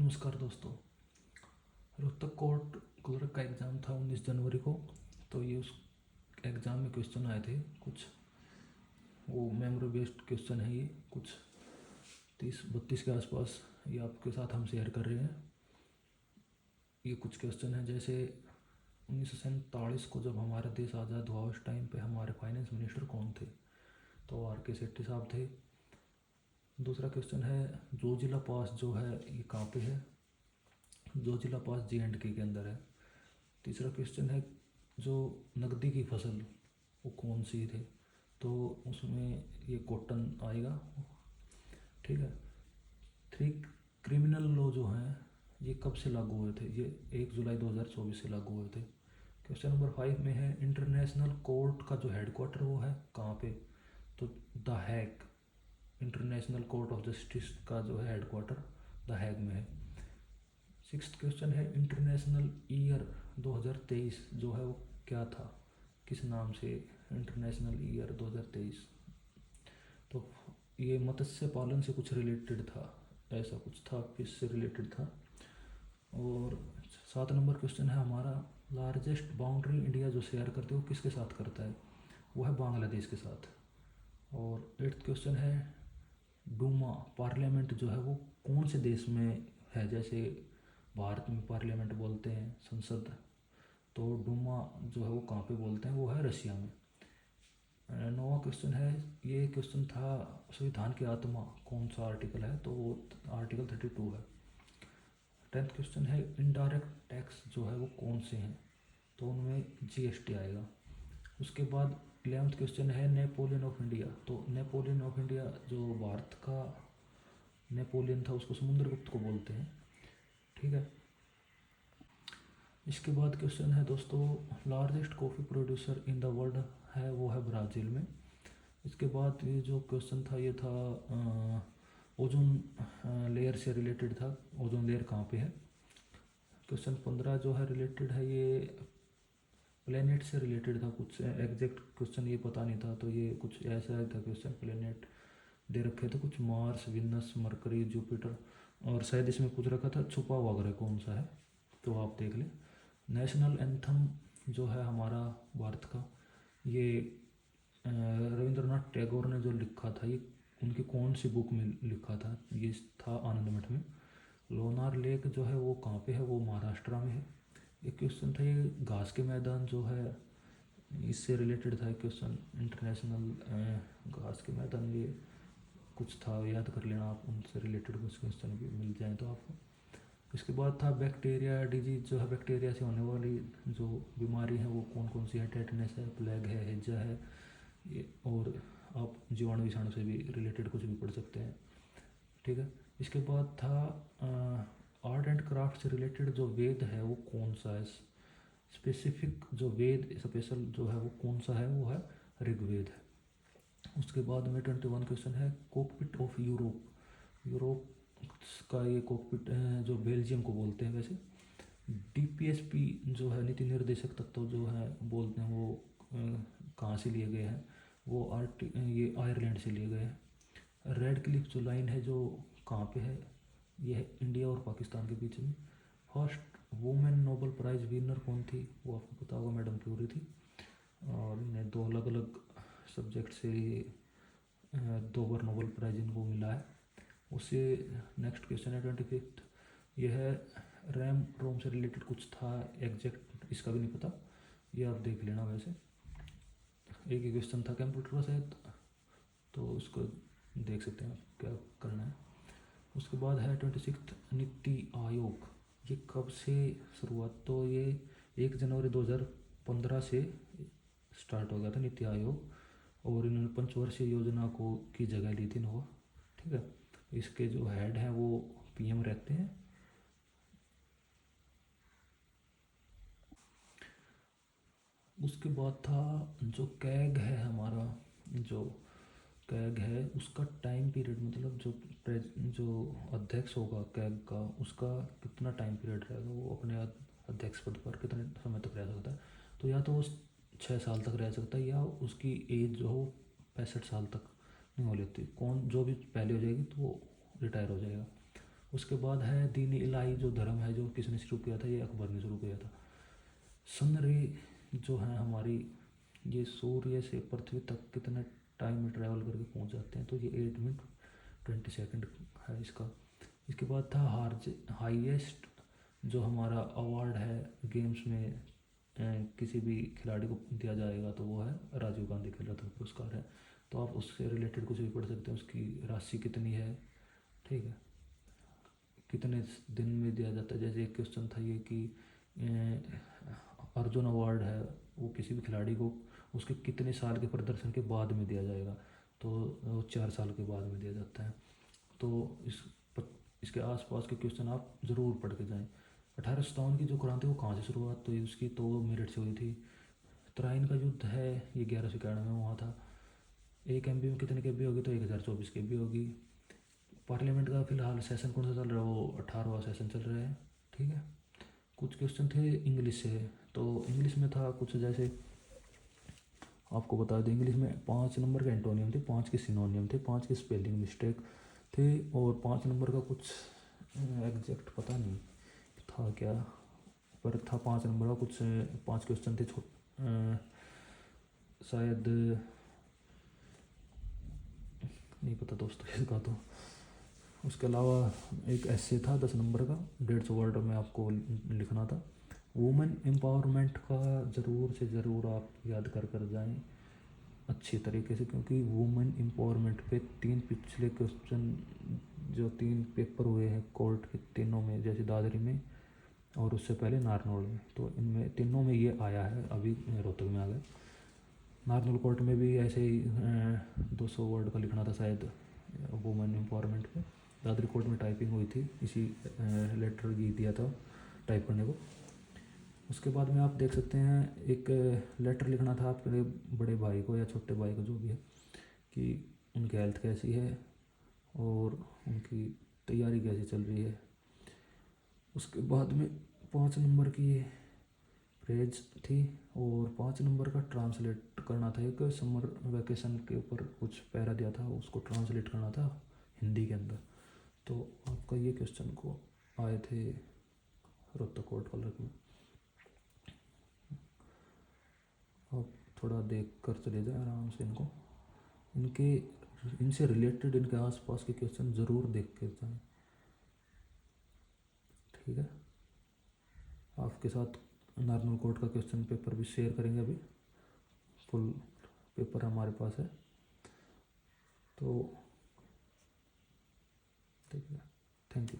नमस्कार दोस्तों। Rohtak court clerk का एग्ज़ाम था 19 जनवरी को। तो ये उस एग्ज़ाम में क्वेश्चन आए थे कुछ, वो मेमोरी बेस्ड क्वेश्चन है। ये कुछ 30-32 के आसपास ये आपके साथ हम शेयर कर रहे हैं। ये कुछ क्वेश्चन है, जैसे 1947 को जब हमारा देश आज़ाद हुआ उस टाइम पे हमारे फाइनेंस मिनिस्टर कौन थे? तो आर के शेट्टी साहब थे। दूसरा क्वेश्चन है, जोजिला पास जो है ये कहाँ पे है? जोजिला पास JNK के अंदर है। तीसरा क्वेश्चन है, जो नकदी की फसल वो कौन सी थे? तो उसमें ये कॉटन आएगा। ठीक है। थ्री, क्रिमिनल लॉ जो हैं ये कब से लागू हुए थे? ये 1 जुलाई 2024 से लागू हुए थे। क्वेश्चन नंबर 5 में है, इंटरनेशनल कोर्ट का जो हेडक्वार्टर वो है कहाँ पे? तो the Hague, international court of justice का जो है हेडक्वार्टर द हैग में है। 6th क्वेश्चन है, इंटरनेशनल ईयर 2023 जो है वो क्या था, किस नाम से? इंटरनेशनल ईयर 2023 तो ये मत्स्य पालन से कुछ रिलेटेड था, ऐसा कुछ था, फिश से रिलेटेड था। और 7 नंबर क्वेश्चन है हमारा, लार्जेस्ट बाउंड्री इंडिया जो शेयर करते हो किसके साथ करता है? वो है बांग्लादेश के साथ। और 8th क्वेश्चन है, डूमा पार्लियामेंट जो है वो कौन से देश में है? जैसे भारत में पार्लियामेंट बोलते हैं संसद, तो डूमा जो है वो कहाँ पे बोलते हैं? वो है रशिया में। 9वां क्वेश्चन है, ये क्वेश्चन था, संविधान की आत्मा कौन सा आर्टिकल है? तो वो आर्टिकल 32 है। 10th क्वेश्चन है, इनडायरेक्ट टैक्स जो है वो कौन से हैं? तो उनमें GST आएगा। उसके बाद 11th क्वेश्चन है, नेपोलियन ऑफ इंडिया। तो नेपोलियन ऑफ इंडिया जो भारत का नेपोलियन था उसको समुद्रगुप्त को बोलते हैं। ठीक है। इसके बाद क्वेश्चन है दोस्तों, largest coffee producer in the world है वो है ब्राज़ील में। इसके बाद ये जो क्वेश्चन था ये था ओजोन लेयर से रिलेटेड था, ओजोन लेयर कहाँ पे है? क्वेश्चन 15 जो है रिलेटेड है, ये प्लेनेट से रिलेटेड था, कुछ एग्जैक्ट क्वेश्चन ये पता नहीं था, तो ये कुछ ऐसा था क्वेश्चन। प्लेनेट दे रखे थे कुछ, मार्स, विनस, मरकरी, जुपिटर, और शायद इसमें पूछ रखा था छुपा हुआ ग्रह कौन सा है, तो आप देख लें। नेशनल एंथम जो है हमारा भारत का, ये रविंद्रनाथ टैगोर ने जो लिखा था, ये उनकी कौन सी बुक में लिखा था? ये था आनंद मठ में। लोनार लेक जो है वो कहाँ पे है? वो महाराष्ट्र में है। एक क्वेश्चन था, ये घास के मैदान जो है इससे रिलेटेड था एक क्वेश्चन, इंटरनेशनल घास के मैदान, ये कुछ था, याद कर लेना आप, उनसे रिलेटेड कुछ क्वेश्चन भी मिल जाए तो आपको। इसके बाद था बैक्टीरिया डिजीज जो है, बैक्टीरिया से होने वाली जो बीमारी है वो कौन कौन सी है? टेटनस है, प्लेग है, हैजा है, ये, और आप जीवाणु विषाणु से भी रिलेटेड कुछ भी पढ़ सकते हैं। ठीक है। इसके बाद था आर्ट एंड क्राफ्ट से रिलेटेड जो वेद है वो कौन सा है? स्पेसिफिक जो वेद स्पेशल जो है वो कौन सा है? वो है ऋग्वेद है। उसके बाद में 21 क्वेश्चन है, कॉकपिट ऑफ यूरोप, यूरोप का ये कॉकपिट जो बेल्जियम को बोलते हैं वैसे। DPSP जो है नीति निर्देशक तत्व जो है बोलते हैं, वो कहाँ से लिए गए हैं? वो ये आयरलैंड से लिए गए हैं। रेड क्लिफ जो लाइन है जो कहाँ पे है? ये है इंडिया और पाकिस्तान के बीच में। First women Nobel prize winner कौन थी? वो आपको पता होगा, मैडम क्यूरी थी। और इन्हें 2 अलग अलग सब्जेक्ट से 2 बार नोबेल प्राइज़ इनको मिला है। उससे नेक्स्ट क्वेश्चन है 25th, यह है रैम रोम से रिलेटेड कुछ था, एग्जैक्ट इसका भी नहीं पता, ये आप देख लेना। वैसे एक ही क्वेश्चन था कंप्यूटर का शायद, तो उसको देख सकते हैं आप क्या करना है। उसके बाद है 26th, नीति आयोग, ये कब से शुरुआत? तो ये 1 जनवरी 2015 से स्टार्ट हो गया था नीति आयोग, और इन्होंने पंचवर्षीय योजना को की जगह ली थी इन्होंने। ठीक है। इसके जो हेड हैं वो PM रहते हैं। उसके बाद था जो कैग है हमारा, जो कैग है उसका टाइम पीरियड, मतलब जो अध्यक्ष होगा कैग का, उसका कितना टाइम पीरियड रहेगा? वो अपने अध्यक्ष पद पर कितने समय तक रह सकता है? तो या तो वो 6 साल तक रह सकता है, या उसकी एज जो हो 65 साल तक नहीं हो लेती, कौन जो भी पहले हो जाएगी तो वो रिटायर हो जाएगा। उसके बाद है दीन इलाही, जो धर्म है जो किसने शुरू किया था, ये अकबर ने शुरू किया था। सन रे जो है हमारी, ये सूर्य से पृथ्वी तक कितने टाइम में ट्रैवल करके पहुंच जाते हैं, तो ये 8 मिनट 20 सेकंड है इसका। इसके बाद था हाईएस्ट जो हमारा अवार्ड है गेम्स में किसी भी खिलाड़ी को दिया जाएगा, तो वो है राजीव गांधी खेल रत्न पुरस्कार है। तो आप उससे रिलेटेड कुछ भी पढ़ सकते हैं, उसकी राशि कितनी है, ठीक है, कितने दिन में दिया जाता है। जैसे एक क्वेश्चन था ये कि अर्जुन अवार्ड है वो किसी भी खिलाड़ी को उसके कितने साल के प्रदर्शन के बाद में दिया जाएगा, तो वो 4 साल के बाद में दिया जाता है। तो इसके आसपास के क्वेश्चन आप ज़रूर पढ़ के जाएं। 1857 की जो क्रांति वो कहाँ से शुरुआत हुई उसकी, तो वो मेरठ से हुई थी। तराइन का युद्ध है ये 1191 में हुआ था। 1 MB में कितने KB होगी, तो 1024 KB होगी। पार्लियामेंट का फिलहाल सेशन कौन सा चल रहा है, वो 18वां सेशन चल रहा है, ठीक है। कुछ क्वेश्चन थे इंग्लिश से, तो इंग्लिश में था कुछ, जैसे आपको बता दें इंग्लिश में 5 नंबर के एंटोनियम थे, 5 के सिनोनियम थे, 5 के स्पेलिंग मिस्टेक थे, और 5 नंबर का कुछ एग्जैक्ट पता नहीं था क्या, पर था 5 नंबर का कुछ 5 क्वेश्चन थे शायद नहीं पता दोस्तों इसका तो। उसके अलावा एक ऐसे था 10 नंबर का, 150 वर्ड में आपको लिखना था। वुमेन एम्पावरमेंट का ज़रूर से ज़रूर आप याद कर कर जाएं अच्छी तरीके से, क्योंकि वुमेन एम्पावरमेंट पे 3 पिछले क्वेश्चन जो 3 पेपर हुए हैं कोर्ट के तीनों में, जैसे दादरी में और उससे पहले नारनौल में, तो इनमें तीनों में ये आया है। अभी रोहतक में आ गया। नारनौल कोर्ट में भी ऐसे ही 200 वर्ड का लिखना था शायद वुमेन एम्पावरमेंट पे। दादरी कोर्ट में टाइपिंग हुई थी, इसी लेटर ये दिया था टाइप करने को। उसके बाद में आप देख सकते हैं एक लेटर लिखना था आपके बड़े भाई को या छोटे भाई को जो भी है, कि उनकी हेल्थ कैसी है और उनकी तैयारी कैसी चल रही है। उसके बाद में 5 नंबर की फ्रेज थी और 5 नंबर का ट्रांसलेट करना था। एक समर वैकेशन के ऊपर कुछ पैरा दिया था, उसको ट्रांसलेट करना था हिंदी के अंदर। तो आपका ये क्वेश्चन को आए थे रोहतक कोर्ट कलर में। आप थोड़ा देख कर चले जाए आराम से इनको, इनसे रिलेटेड इनके आसपास के क्वेश्चन ज़रूर देख के जाएं, ठीक है। आपके साथ नारनौल कोर्ट का क्वेश्चन पेपर भी शेयर करेंगे, अभी फुल पेपर हमारे पास है, तो ठीक है। Thank you.